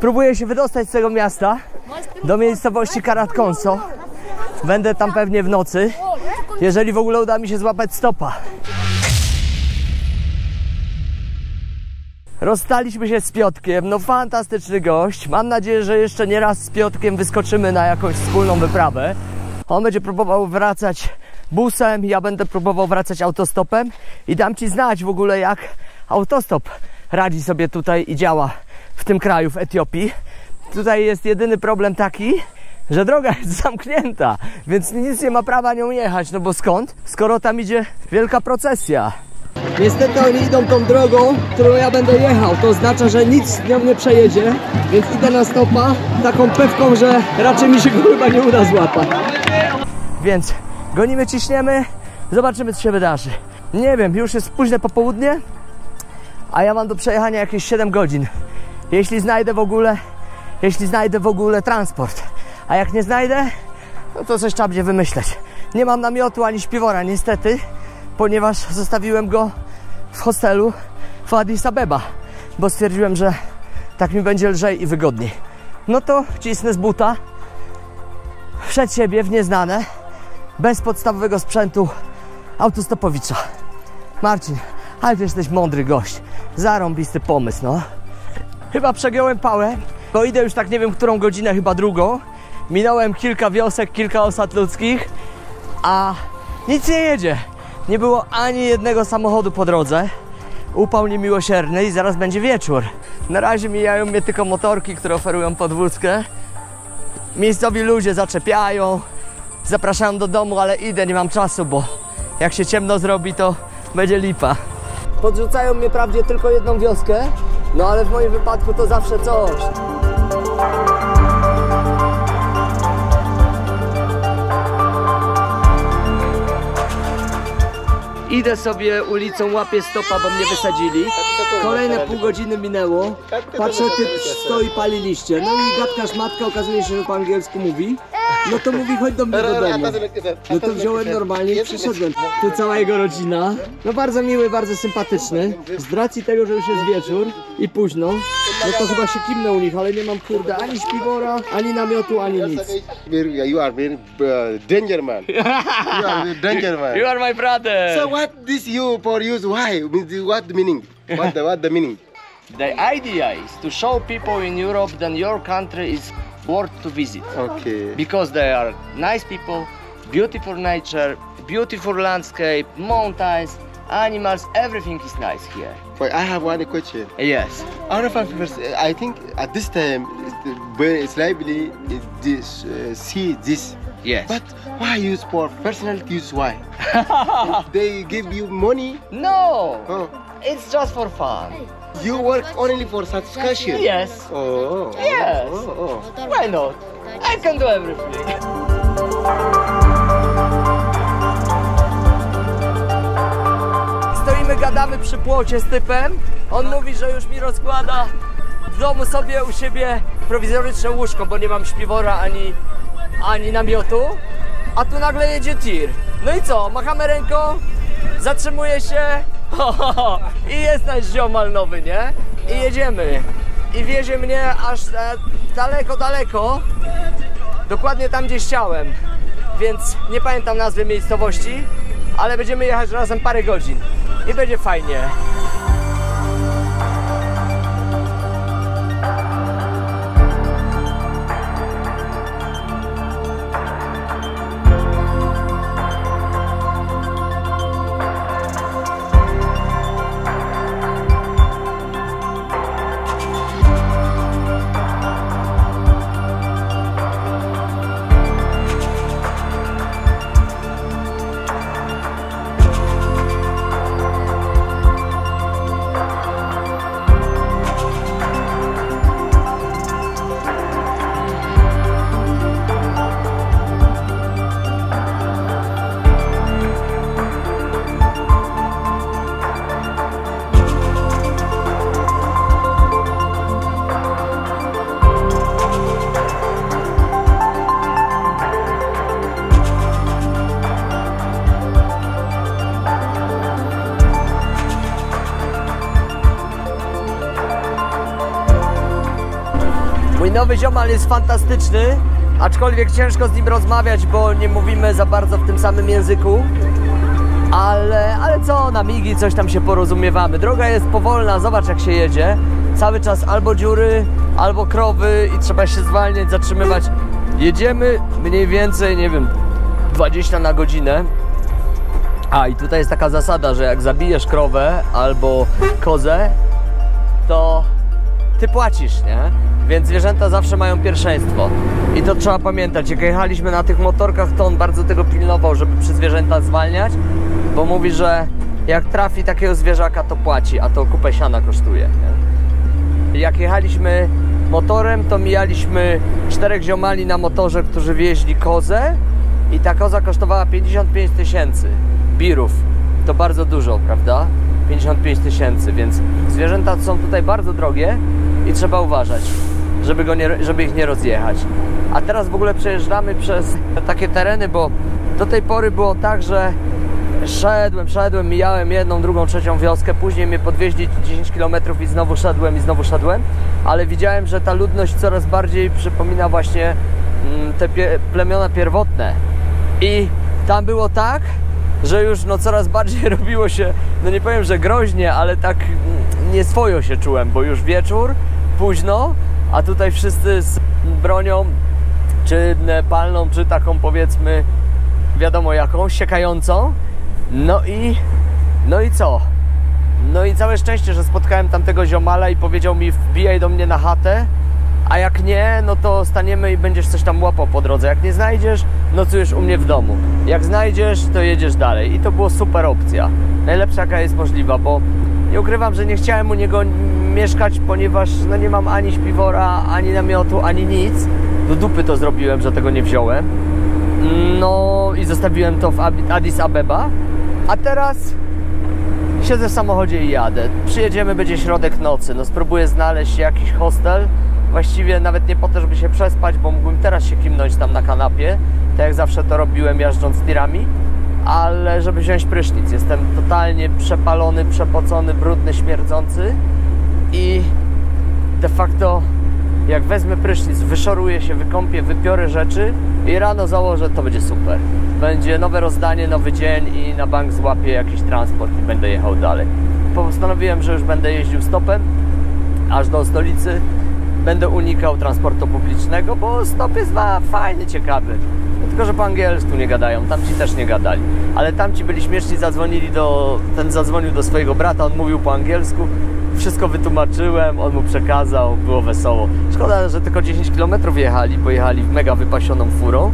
Próbuję się wydostać z tego miasta do miejscowości Karatkonso. Będę tam pewnie w nocy, jeżeli w ogóle uda mi się złapać stopa. Rozstaliśmy się z Piotkiem, no fantastyczny gość. Mam nadzieję, że jeszcze nie raz z Piotkiem wyskoczymy na jakąś wspólną wyprawę. On będzie próbował wracać busem, ja będę próbował wracać autostopem i dam Ci znać w ogóle, jak autostop radzi sobie tutaj i działa w tym kraju, w Etiopii. Tutaj jest jedyny problem taki, że droga jest zamknięta, więc nic nie ma prawa nią jechać, no bo skąd? Skoro tam idzie wielka procesja. Niestety oni idą tą drogą, którą ja będę jechał. To oznacza, że nic nią nie przejedzie, więc idę na stopa taką pewką, że raczej mi się go chyba nie uda złapać. Więc gonimy, ciśniemy, zobaczymy, co się wydarzy. Nie wiem, już jest późne popołudnie, a ja mam do przejechania jakieś 7 godzin. Jeśli znajdę w ogóle transport. A jak nie znajdę, no to coś trzeba będzie wymyśleć. Nie mam namiotu ani śpiwora niestety, ponieważ zostawiłem go w hostelu w Addis Abeba, bo stwierdziłem, że tak mi będzie lżej i wygodniej. No to cisnę z buta przed siebie w nieznane, bez podstawowego sprzętu autostopowicza. Marcin, ale ty jesteś mądry gość. Zarąbisty pomysł, no. Chyba przegiąłem pałę, bo idę już tak nie wiem którą godzinę, chyba drugą. Minąłem kilka wiosek, kilka osad ludzkich, a nic nie jedzie. Nie było ani jednego samochodu po drodze. Upał niemiłosierny i zaraz będzie wieczór. Na razie mijają mnie tylko motorki, które oferują podwózkę. Miejscowi ludzie zaczepiają, zapraszają do domu, ale idę, nie mam czasu, bo jak się ciemno zrobi, to będzie lipa. Podrzucają mnie wprawdzie tylko jedną wioskę, no ale w moim wypadku to zawsze coś. Idę sobie ulicą, łapię stopa, bo mnie wysadzili. Kolejne pół godziny minęło. Patrzę, typ stoi, pali liście. No i gadka szmatka, okazuje się, że po angielsku mówi. No to mówi, chodź do mnie do domu. No to wziąłem normalnie i przyszedłem. Tu cała jego rodzina. No bardzo miły, bardzo sympatyczny. Z racji tego, że już jest wieczór i późno, no to chyba się kimnę u nich, ale nie mam kurde ani śpiwora, ani namiotu, ani nic. You are very danger man. You are very danger man. You are my brother. So what this you for use? Why? What the meaning? What the meaning? The idea is to show people in Europe that your country is worth to visit. Okay. Because they are nice people, beautiful nature, beautiful landscape, mountains, animals, everything is nice here. But I have one question. Yes. Out of I think at this time it's likely this see this. Yes. But why use for personal use? Why? They give you money? No. Oh. It's just for fun. You work only for satisfaction? Yes. Oh. Yes. Oh. Why not? I can do everything. Stoimy, gadamy przy płocie z typem. On mówi, że już mi rozkłada w domu sobie u siebie prowizoryczne łóżko, bo nie mam śpiwora ani namiotu. A tu nagle jedzie tir. No i co? Machamy ręką, zatrzymuje się i jest nasz ziomal nowy, nie? I jedziemy. I wiezie mnie aż daleko, daleko. Dokładnie tam, gdzie chciałem. Więc nie pamiętam nazwy miejscowości, ale będziemy jechać razem parę godzin. I będzie fajnie. Mój nowy ziomal jest fantastyczny, aczkolwiek ciężko z nim rozmawiać, bo nie mówimy za bardzo w tym samym języku. Ale co, na migi coś tam się porozumiewamy. Droga jest powolna, zobacz jak się jedzie. Cały czas albo dziury, albo krowy i trzeba się zwalniać, zatrzymywać. Jedziemy mniej więcej, nie wiem, 20 na godzinę. A i tutaj jest taka zasada, że jak zabijesz krowę albo kozę, to ty płacisz, nie? Więc zwierzęta zawsze mają pierwszeństwo. I to trzeba pamiętać. Jak jechaliśmy na tych motorkach, to on bardzo tego pilnował, żeby przy zwierzętach zwalniać, bo mówi, że jak trafi takiego zwierzaka, to płaci, a to kupę siana kosztuje, nie? Jak jechaliśmy motorem, to mijaliśmy 4 ziomali na motorze, którzy wieźli kozę i ta koza kosztowała 55 000 birów. To bardzo dużo, prawda? 55 000, więc zwierzęta są tutaj bardzo drogie i trzeba uważać, żeby ich nie rozjechać. A teraz w ogóle przejeżdżamy przez takie tereny, bo do tej pory było tak, że szedłem, mijałem jedną, drugą, trzecią wioskę, później mnie podwieźli 10 km i znowu szedłem, ale widziałem, że ta ludność coraz bardziej przypomina właśnie te plemiona pierwotne. I tam było tak, że już no coraz bardziej robiło się, no nie powiem, że groźnie, ale tak nieswojo się czułem, bo już wieczór, późno, a tutaj wszyscy z bronią, czy palną, czy taką powiedzmy, wiadomo jaką, siekającą. No i co? No i całe szczęście, że spotkałem tamtego ziomala i powiedział mi, wbijaj do mnie na chatę, a jak nie, no to staniemy i będziesz coś tam łapał po drodze. Jak nie znajdziesz, nocujesz u mnie w domu. Jak znajdziesz, to jedziesz dalej. I to było super opcja. Najlepsza jaka jest możliwa, bo nie ukrywam, że nie chciałem u niego mieszkać, ponieważ no nie mam ani śpiwora, ani namiotu, ani nic. Do dupy to zrobiłem, że tego nie wziąłem. No i zostawiłem to w Addis Abeba. A teraz siedzę w samochodzie i jadę. Przyjedziemy, będzie środek nocy. No spróbuję znaleźć jakiś hostel. Właściwie nawet nie po to, żeby się przespać, bo mógłbym teraz się kimnąć tam na kanapie, tak jak zawsze to robiłem jeżdżąc tirami, ale żeby wziąć prysznic. Jestem totalnie przepalony, przepocony, brudny, śmierdzący i de facto jak wezmę prysznic, wyszoruję się, wykąpię, wypiorę rzeczy i rano założę, to będzie super. Będzie nowe rozdanie, nowy dzień i na bank złapię jakiś transport i będę jechał dalej. Postanowiłem, że już będę jeździł stopem aż do stolicy. Będę unikał transportu publicznego, bo stop jest fajny, ciekawy. Tylko że po angielsku nie gadają, tamci też nie gadali. Ale tamci byli śmieszni, ten zadzwonił do swojego brata, on mówił po angielsku. Wszystko wytłumaczyłem, on mu przekazał, było wesoło. Szkoda, że tylko 10 km jechali, bo jechali mega wypasioną furą.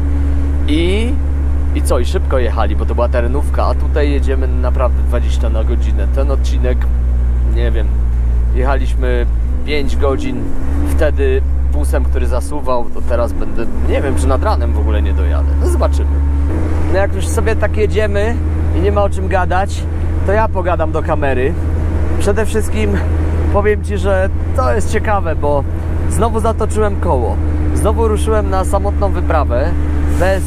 I szybko jechali, bo to była terenówka, a tutaj jedziemy naprawdę 20 na godzinę. Ten odcinek, nie wiem, jechaliśmy 5 godzin wtedy busem, który zasuwał, to teraz będę, nie wiem, czy nad ranem w ogóle nie dojadę. No zobaczymy. No jak już sobie tak jedziemy i nie ma o czym gadać, to ja pogadam do kamery. Przede wszystkim powiem Ci, że to jest ciekawe, bo znowu zatoczyłem koło. Znowu ruszyłem na samotną wyprawę, bez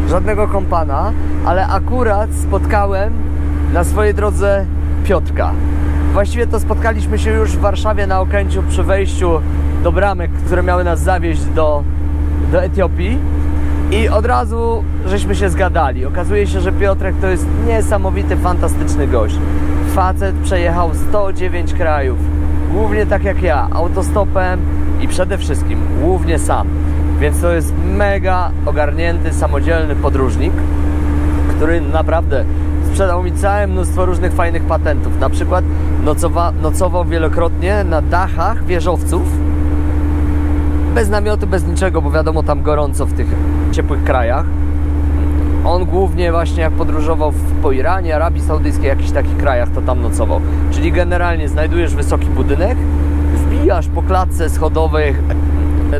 żadnego kompana, ale akurat spotkałem na swojej drodze Piotrka. Właściwie to spotkaliśmy się już w Warszawie na Okęciu przy wejściu do bramek, które miały nas zawieźć do Etiopii i od razu żeśmy się zgadali. Okazuje się, że Piotrek to jest niesamowity, fantastyczny gość. Facet przejechał 109 krajów, głównie tak jak ja, autostopem i przede wszystkim głównie sam. Więc to jest mega ogarnięty, samodzielny podróżnik, który naprawdę sprzedał mi całe mnóstwo różnych fajnych patentów. Na przykład nocował wielokrotnie na dachach wieżowców, bez namiotu, bez niczego, bo wiadomo, tam gorąco w tych ciepłych krajach. On głównie właśnie jak podróżował po Iranie, Arabii Saudyjskiej, jakichś takich krajach, to tam nocował. Czyli generalnie znajdujesz wysoki budynek, wbijasz po klatce schodowej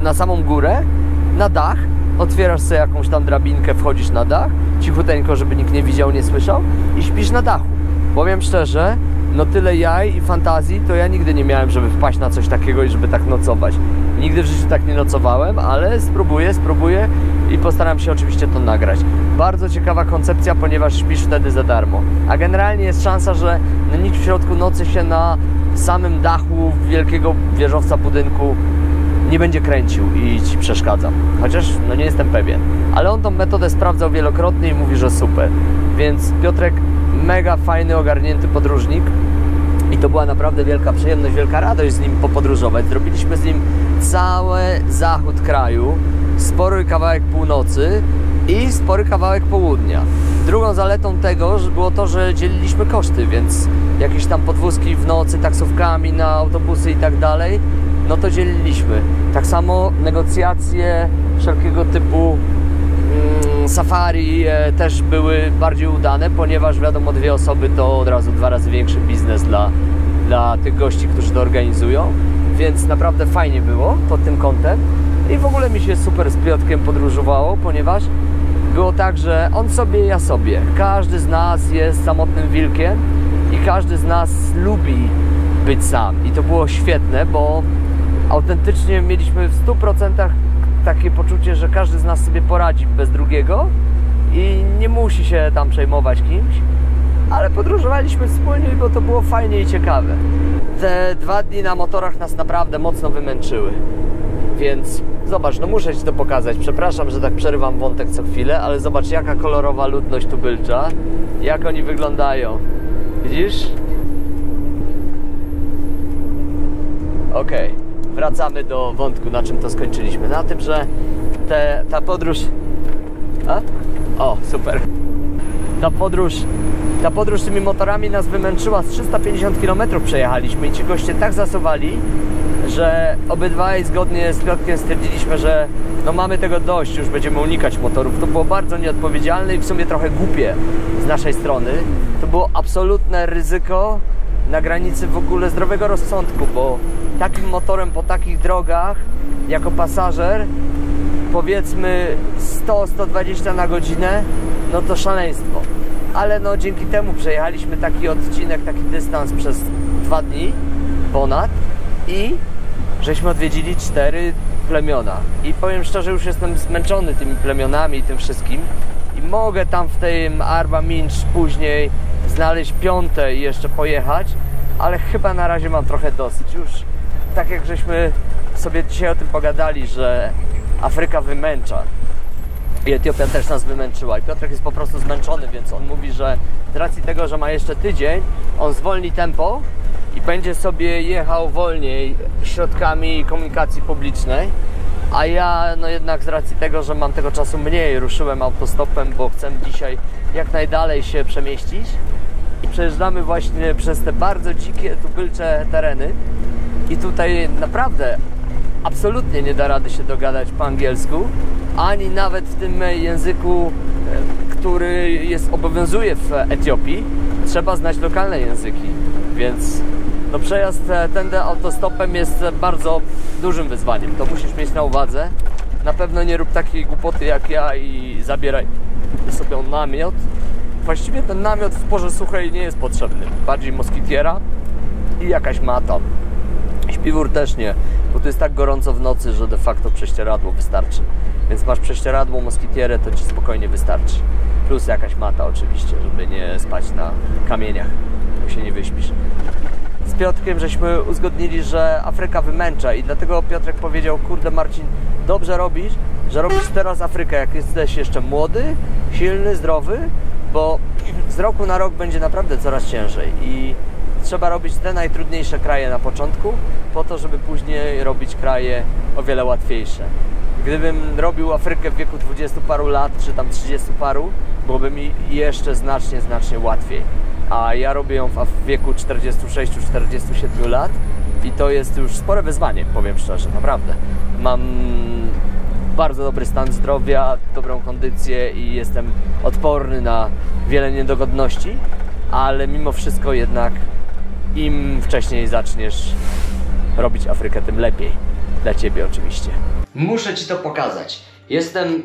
na samą górę, na dach, otwierasz sobie jakąś tam drabinkę, wchodzisz na dach, cichuteńko, żeby nikt nie widział, nie słyszał i śpisz na dachu. Powiem szczerze, no tyle jaj i fantazji to ja nigdy nie miałem, żeby wpaść na coś takiego i żeby tak nocować. Nigdy w życiu tak nie nocowałem, ale spróbuję i postaram się oczywiście to nagrać. Bardzo ciekawa koncepcja, ponieważ śpisz wtedy za darmo. A generalnie jest szansa, że nikt w środku nocy się na samym dachu wielkiego wieżowca budynku nie będzie kręcił i ci przeszkadzał. Chociaż no nie jestem pewien. Ale on tą metodę sprawdzał wielokrotnie i mówi, że super. Więc Piotrek mega fajny, ogarnięty podróżnik. I to była naprawdę wielka przyjemność, wielka radość z nim popodróżować. Zrobiliśmy z nim cały zachód kraju, spory kawałek północy i spory kawałek południa. Drugą zaletą tego było to, że dzieliliśmy koszty, więc jakieś tam podwózki w nocy taksówkami na autobusy i tak dalej, no to dzieliliśmy. Tak samo negocjacje wszelkiego typu safari też były bardziej udane, ponieważ wiadomo, 2 osoby to od razu 2 razy większy biznes dla tych gości, którzy to organizują, więc naprawdę fajnie było pod tym kątem i w ogóle mi się super z Piotrkiem podróżowało, ponieważ było tak, że on sobie, ja sobie. Każdy z nas jest samotnym wilkiem i każdy z nas lubi być sam i to było świetne, bo autentycznie mieliśmy w 100% takie poczucie, że każdy z nas sobie poradzi bez drugiego i nie musi się tam przejmować kimś, ale podróżowaliśmy wspólnie, bo to było fajnie i ciekawe. Te 2 dni na motorach nas naprawdę mocno wymęczyły, więc zobacz, no muszę Ci to pokazać. Przepraszam, że tak przerywam wątek co chwilę, ale zobacz, jaka kolorowa ludność tubylcza, jak oni wyglądają. Widzisz? Okej. Wracamy do wątku, na czym to skończyliśmy. Na tym, że ta podróż... O, super. Ta podróż tymi motorami nas wymęczyła. Z 350 km przejechaliśmy i ci goście tak zasowali, że obydwaj zgodnie z Piotrkiem stwierdziliśmy, że no mamy tego dość, już będziemy unikać motorów. To było bardzo nieodpowiedzialne i w sumie trochę głupie z naszej strony. To było absolutne ryzyko na granicy w ogóle zdrowego rozsądku, bo takim motorem po takich drogach jako pasażer, powiedzmy 100-120 na godzinę, no to szaleństwo. Ale no dzięki temu przejechaliśmy taki odcinek, taki dystans przez 2 dni ponad i żeśmy odwiedzili 4 plemiona. I powiem szczerze, już jestem zmęczony tymi plemionami i tym wszystkim i mogę tam w tym Arba Minch później znaleźć 5. i jeszcze pojechać, ale chyba na razie mam trochę dosyć. Już tak jak żeśmy sobie dzisiaj o tym pogadali, że Afryka wymęcza i Etiopia też nas wymęczyła i Piotrek jest po prostu zmęczony, więc on mówi, że z racji tego, że ma jeszcze tydzień, on zwolni tempo i będzie sobie jechał wolniej środkami komunikacji publicznej, a ja no jednak z racji tego, że mam tego czasu mniej, ruszyłem autostopem, bo chcę dzisiaj jak najdalej się przemieścić i przejeżdżamy właśnie przez te bardzo dzikie, tubylcze tereny i tutaj naprawdę absolutnie nie da rady się dogadać po angielsku, ani nawet w tym języku, który obowiązuje w Etiopii, trzeba znać lokalne języki, więc no przejazd tędy autostopem jest bardzo dużym wyzwaniem, to musisz mieć na uwadze. Na pewno nie rób takiej głupoty jak ja i zabieraj sobie namiot. Właściwie ten namiot w porze suchej nie jest potrzebny, bardziej moskitiera i jakaś mata. Śpiwór też nie, bo tu jest tak gorąco w nocy, że de facto prześcieradło wystarczy. Więc masz prześcieradło, moskitierę, to Ci spokojnie wystarczy. Plus jakaś mata oczywiście, żeby nie spać na kamieniach, jak się nie wyśpisz. Z Piotrkiem żeśmy uzgodnili, że Afryka wymęcza i dlatego Piotrek powiedział: kurde Marcin, dobrze robisz, że robisz teraz Afrykę, jak jesteś jeszcze młody, silny, zdrowy, bo z roku na rok będzie naprawdę coraz ciężej i trzeba robić te najtrudniejsze kraje na początku, po to, żeby później robić kraje o wiele łatwiejsze. Gdybym robił Afrykę w wieku 20 paru lat, czy tam 30 paru, byłoby mi jeszcze znacznie łatwiej. A ja robię ją w wieku 46-47 lat i to jest już spore wyzwanie, powiem szczerze, naprawdę. Mam bardzo dobry stan zdrowia, dobrą kondycję i jestem odporny na wiele niedogodności, ale mimo wszystko jednak im wcześniej zaczniesz robić Afrykę, tym lepiej. Dla Ciebie oczywiście. Muszę Ci to pokazać. Jestem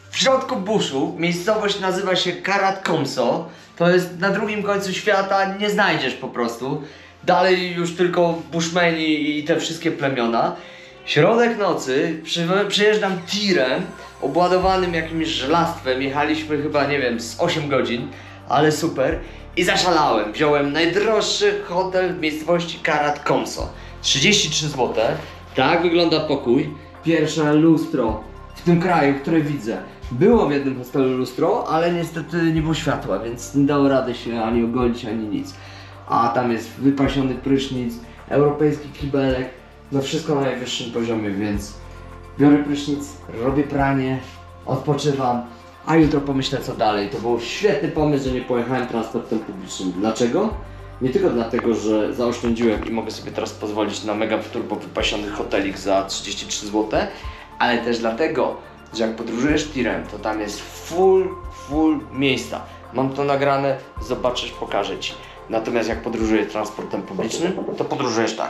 w środku buszu. Miejscowość nazywa się Karat Komso. To jest na drugim końcu świata. Nie znajdziesz po prostu. Dalej już tylko bushmeni i te wszystkie plemiona. Środek nocy. Przyjeżdżam tirem obładowanym jakimś żelastwem. Jechaliśmy chyba, nie wiem, z 8 godzin. Ale super. I zaszalałem. Wziąłem najdroższy hotel w miejscowości Karat Komso. 33 zł. Tak wygląda pokój. Pierwsze lustro w tym kraju, które widzę. Było w jednym hostelu lustro, ale niestety nie było światła, więc nie dało rady się ani ogolić, ani nic. A tam jest wypasiony prysznic, europejski kibelek, no wszystko na najwyższym poziomie, więc biorę prysznic, robię pranie, odpoczywam, a jutro pomyślę co dalej. To był świetny pomysł, że nie pojechałem transportem publicznym. Dlaczego? Nie tylko dlatego, że zaoszczędziłem i mogę sobie teraz pozwolić na mega turbo wypasiony hotelik za 33 zł, ale też dlatego, że jak podróżujesz tirem, to tam jest full miejsca. Mam to nagrane, zobaczysz, pokażę Ci. Natomiast jak podróżujesz transportem publicznym, to podróżujesz tak.